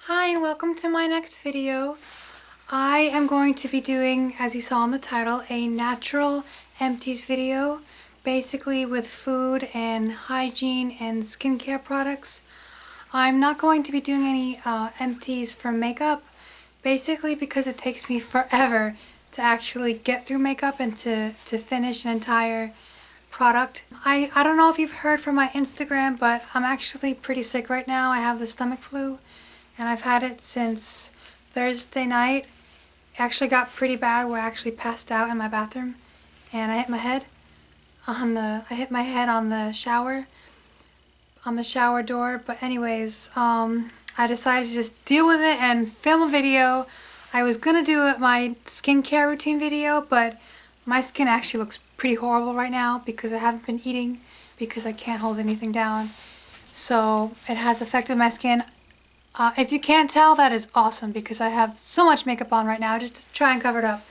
Hi and welcome to my next video. I am going to be doing, as you saw in the title, a natural empties video, basically with food and hygiene and skincare products. I'm not going to be doing any empties for makeup, basically because it takes me forever to actually get through makeup and to finish an entire product. I don't know if you've heard from my Instagram, but I'm actually pretty sick right now. I have the stomach flu and I've had it since Thursday night. It actually got pretty bad where I actually passed out in my bathroom and I hit my head on the shower door. But anyways, I decided to just deal with it and film a video. I was gonna do my skincare routine video, but my skin actually looks pretty horrible right now because I haven't been eating because I can't hold anything down. So it has affected my skin. If you can't tell, that is awesome because I have so much makeup on right now just to try and cover it up.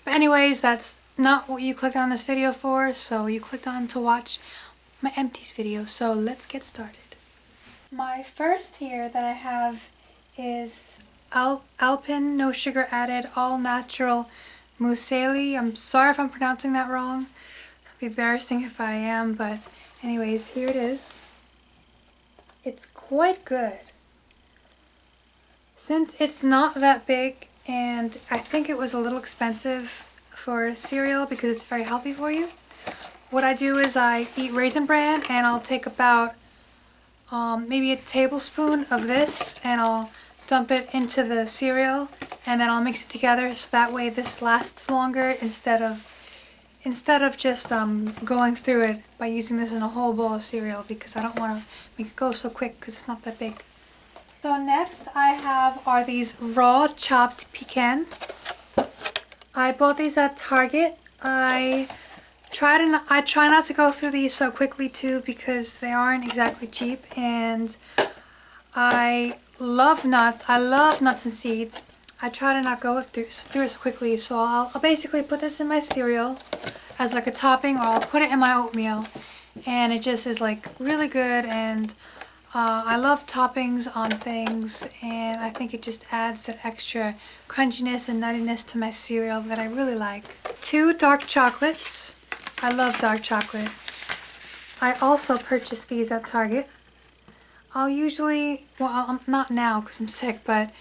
But anyways, that's not what you clicked on this video for, so you clicked on to watch my empties video. So let's get started. My first here that I have is Alpen, no sugar added, all natural muesli. I'm sorry if I'm pronouncing that wrong. It'd be embarrassing if I am, but anyways, here it is. It's quite good. Since it's not that big, and I think it was a little expensive for cereal because it's very healthy for you, what I do is I eat Raisin Bran and I'll take about maybe a tablespoon of this and I'll dump it into the cereal and then I'll mix it together so that way this lasts longer instead of just going through it by using this in a whole bowl of cereal because I don't want to make it go so quick because it's not that big. So next are these raw chopped pecans. I bought these at Target. I try not to go through these so quickly too because they aren't exactly cheap, and I love nuts. I love nuts and seeds. I try to not go through it so quickly, so I'll basically put this in my cereal as like a topping, or I'll put it in my oatmeal, and it just is like really good. And I love toppings on things, and I think it just adds that extra crunchiness and nuttiness to my cereal that I really like. 2 dark chocolates. I love dark chocolate. I also purchased these at Target. I'll usually, well, not now because I'm sick, but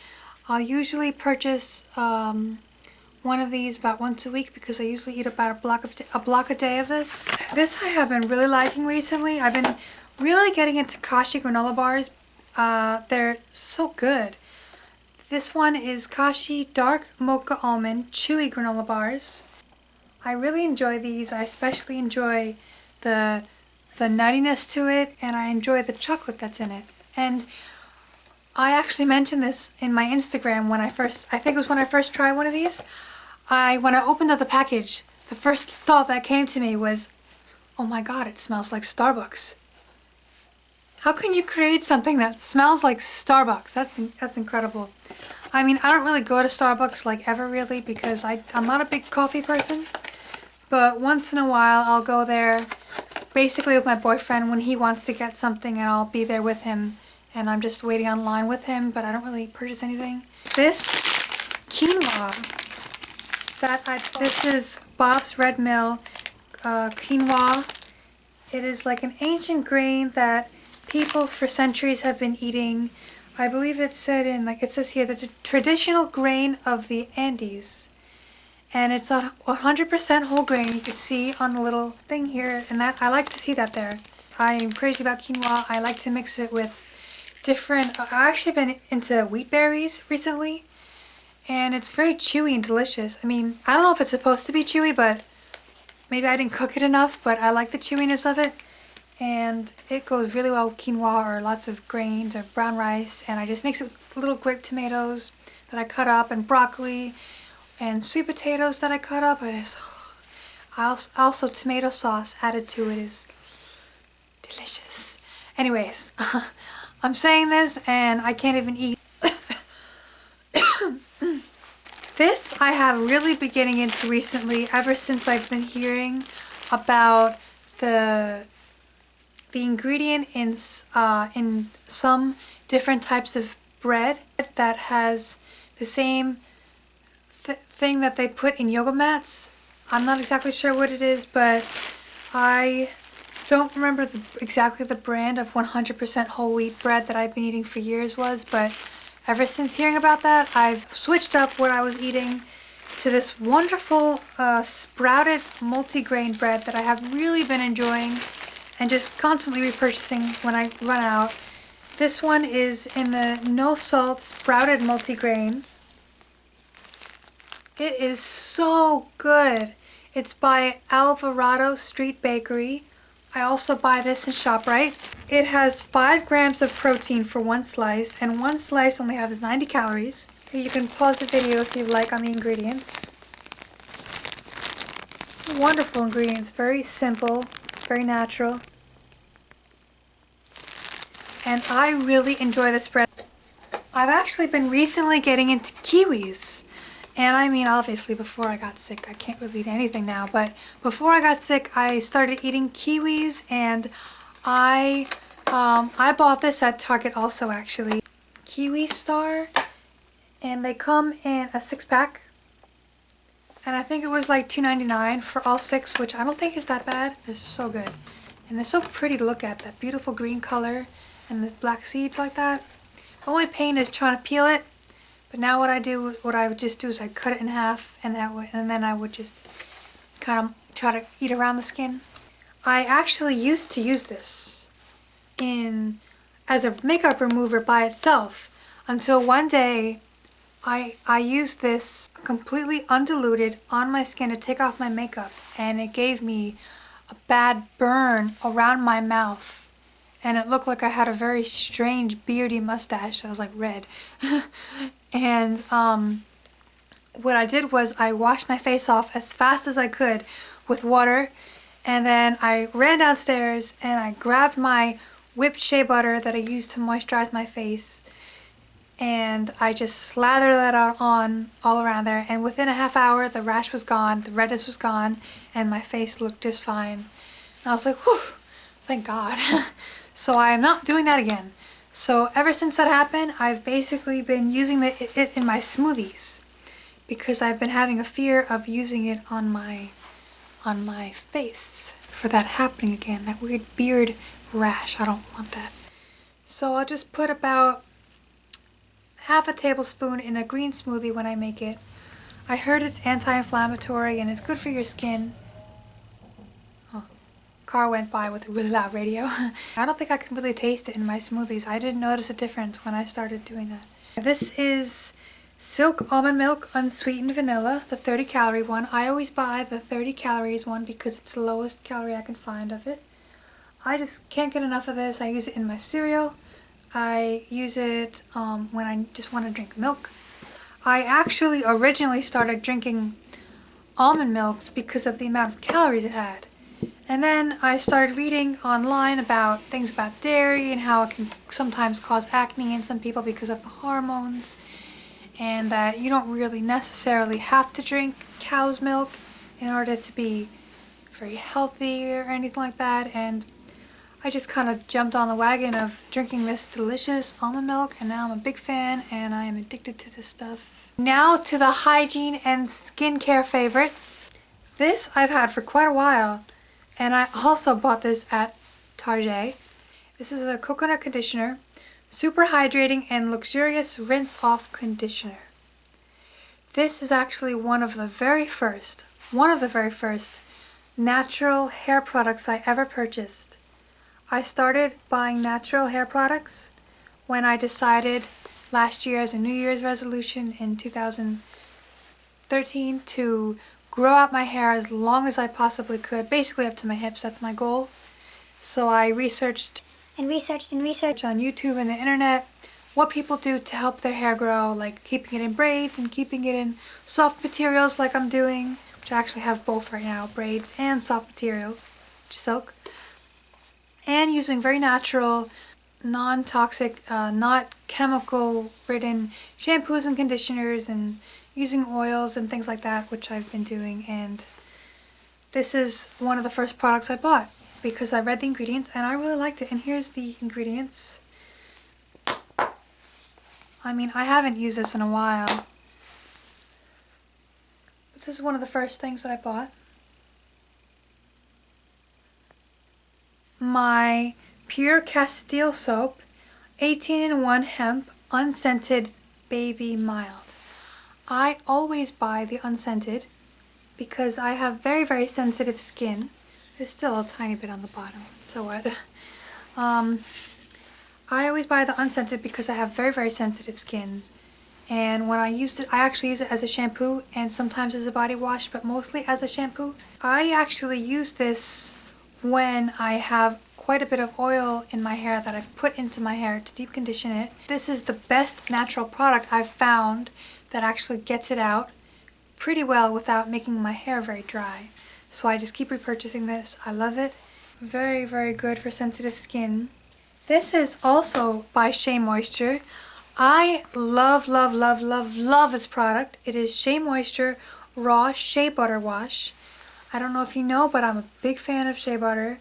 I'll usually purchase one of these about once a week because I usually eat about a block a day of this. This I have been really liking recently. I've been really getting into Kashi granola bars. They're so good. This one is Kashi Dark Mocha Almond Chewy Granola Bars. I really enjoy these. I especially enjoy the nuttiness to it, and I enjoy the chocolate that's in it. And I actually mentioned this in my Instagram when I think it was when I first tried one of these. When I opened up the package, the first thought that came to me was, oh my god, it smells like Starbucks. How can you create something that smells like Starbucks? That's incredible. I mean, I don't really go to Starbucks like ever really because I'm not a big coffee person. But once in a while I'll go there basically with my boyfriend when he wants to get something, and I'll be there with him and I'm just waiting online with him, but I don't really purchase anything. This quinoa this is Bob's Red Mill quinoa. It is like an ancient grain that people for centuries have been eating. I believe it says here, the traditional grain of the Andes. And it's a 100% whole grain. You can see on the little thing here, and that I like to see that there. I am crazy about quinoa. I like to mix it with different, I've actually been into wheat berries recently, and it's very chewy and delicious. I mean, I don't know if it's supposed to be chewy, but maybe I didn't cook it enough, but I like the chewiness of it. And it goes really well with quinoa or lots of grains or brown rice, and I just mix it with little grape tomatoes that I cut up and broccoli and sweet potatoes that I cut up. And also tomato sauce added to it is delicious. Anyways, I'm saying this and I can't even eat. This I have really been getting into recently ever since I've been hearing about the ingredient in some different types of bread that has the same thing that they put in yoga mats. I'm not exactly sure what it is, but I don't remember exactly the brand of 100% whole wheat bread that I've been eating for years was, but ever since hearing about that, I've switched up what I was eating to this wonderful sprouted multigrain bread that I have really been enjoying and just constantly repurchasing when I run out. This one is in the no salt sprouted multigrain. It is so good. It's by Alvarado Street Bakery. I also buy this in ShopRite. It has 5 grams of protein for one slice, and one slice only has 90 calories. You can pause the video if you like on the ingredients. Wonderful ingredients, very simple, very natural. And I really enjoy this bread. I've actually been recently getting into kiwis. And I mean, obviously, before I got sick, I can't really eat anything now, but before I got sick, I started eating kiwis, and I bought this at Target also, actually. Kiwi Star, and they come in a 6-pack, and I think it was like $2.99 for all 6, which I don't think is that bad. They're so good, and they're so pretty to look at, that beautiful green color and the black seeds like that. The only pain is trying to peel it. But now what I would just do is I'd cut it in half, and then I would just kind of try to eat around the skin. I actually used to use this as a makeup remover by itself until one day I used this completely undiluted on my skin to take off my makeup, and it gave me a bad burn around my mouth. And it looked like I had a very strange beardy mustache that was like red. And what I did was I washed my face off as fast as I could with water, and then I ran downstairs and I grabbed my whipped shea butter that I used to moisturize my face, and I just slathered that on all around there, and within a half hour the rash was gone, the redness was gone, and my face looked just fine. And I was like, whew, thank God. So I am not doing that again. So ever since that happened, I've basically been using it in my smoothies, because I've been having a fear of using it on my face for that happening again, that weird beard rash. I don't want that. So I'll just put about half a tablespoon in a green smoothie when I make it. I heard it's anti-inflammatory and it's good for your skin. Car went by with a really loud radio. I don't think I can really taste it in my smoothies. I didn't notice a difference when I started doing that. This is Silk Almond Milk Unsweetened Vanilla, the 30 calorie one. I always buy the 30 calories one because it's the lowest calorie I can find of it. I just can't get enough of this. I use it in my cereal. I use it when I just want to drink milk. I actually originally started drinking almond milks because of the amount of calories it had. And then I started reading online about things about dairy and how it can sometimes cause acne in some people because of the hormones, and that you don't really necessarily have to drink cow's milk in order to be very healthy or anything like that. And I just kind of jumped on the wagon of drinking this delicious almond milk, and now I'm a big fan and I am addicted to this stuff. Now to the hygiene and skincare favorites. This I've had for quite a while. And I also bought this at Target. This is a coconut conditioner, super hydrating and luxurious rinse-off conditioner. This is actually one of the very first natural hair products I ever purchased. I started buying natural hair products when I decided last year as a New Year's resolution in 2013 to grow out my hair as long as I possibly could, basically up to my hips. That's my goal. So I researched on YouTube and the internet what people do to help their hair grow, like keeping it in braids and keeping it in soft materials like I'm doing, which I actually have both right now, braids and soft materials, which is silk, and using very natural, non-toxic, not chemical-ridden shampoos and conditioners, and using oils and things like that, which I've been doing. And this is one of the first products I bought because I read the ingredients and I really liked it. And here's the ingredients. I mean, I haven't used this in a while. But this is one of the first things that I bought. My Pure Castile soap, 18-in-1 hemp, unscented baby mild. I always buy the unscented because I have very, very sensitive skin. There's still a tiny bit on the bottom, so what? I always buy the unscented because I have very, very sensitive skin. And when I use it, I actually use it as a shampoo and sometimes as a body wash, but mostly as a shampoo. I actually use this when I have quite a bit of oil in my hair that I've put into my hair to deep condition it. This is the best natural product I've found that actually gets it out pretty well without making my hair very dry. So I just keep repurchasing this. I love it. Very, very good for sensitive skin. This is also by Shea Moisture. I love, love, love, love, love this product. It is Shea Moisture Raw Shea Butter Wash. I don't know if you know, but I'm a big fan of shea butter.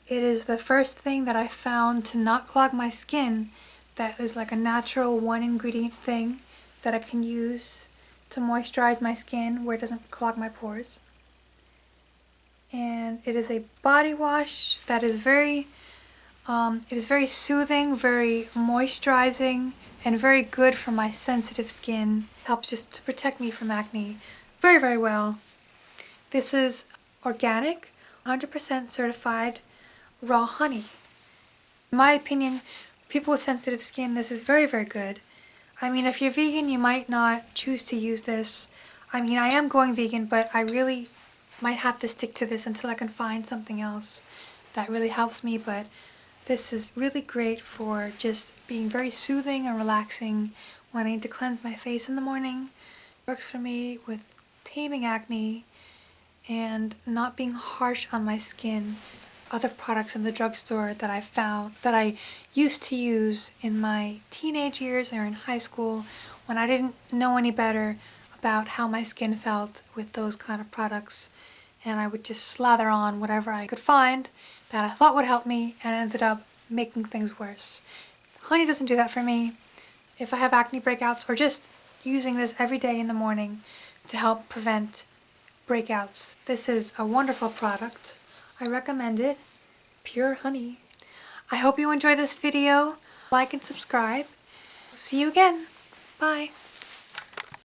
It is the first thing that I found to not clog my skin that is like a natural one ingredient thing that I can use to moisturize my skin where it doesn't clog my pores. And it is a body wash that is very soothing, very moisturizing, and very good for my sensitive skin. It helps just to protect me from acne very, very well. This is organic, 100% certified raw honey. In my opinion, people with sensitive skin, this is very, very good. I mean, if you're vegan, you might not choose to use this. I mean, I am going vegan, but I really might have to stick to this until I can find something else that really helps me, but this is really great for just being very soothing and relaxing when I need to cleanse my face in the morning. It works for me with taming acne and not being harsh on my skin. Other products in the drugstore that I found, that I used to use in my teenage years or in high school when I didn't know any better about how my skin felt with those kind of products. And I would just slather on whatever I could find that I thought would help me, and ended up making things worse. Honey doesn't do that for me. If I have acne breakouts, or just using this every day in the morning to help prevent breakouts, this is a wonderful product. I recommend it. Pure honey. I hope you enjoy this video. Like and subscribe. See you again. Bye.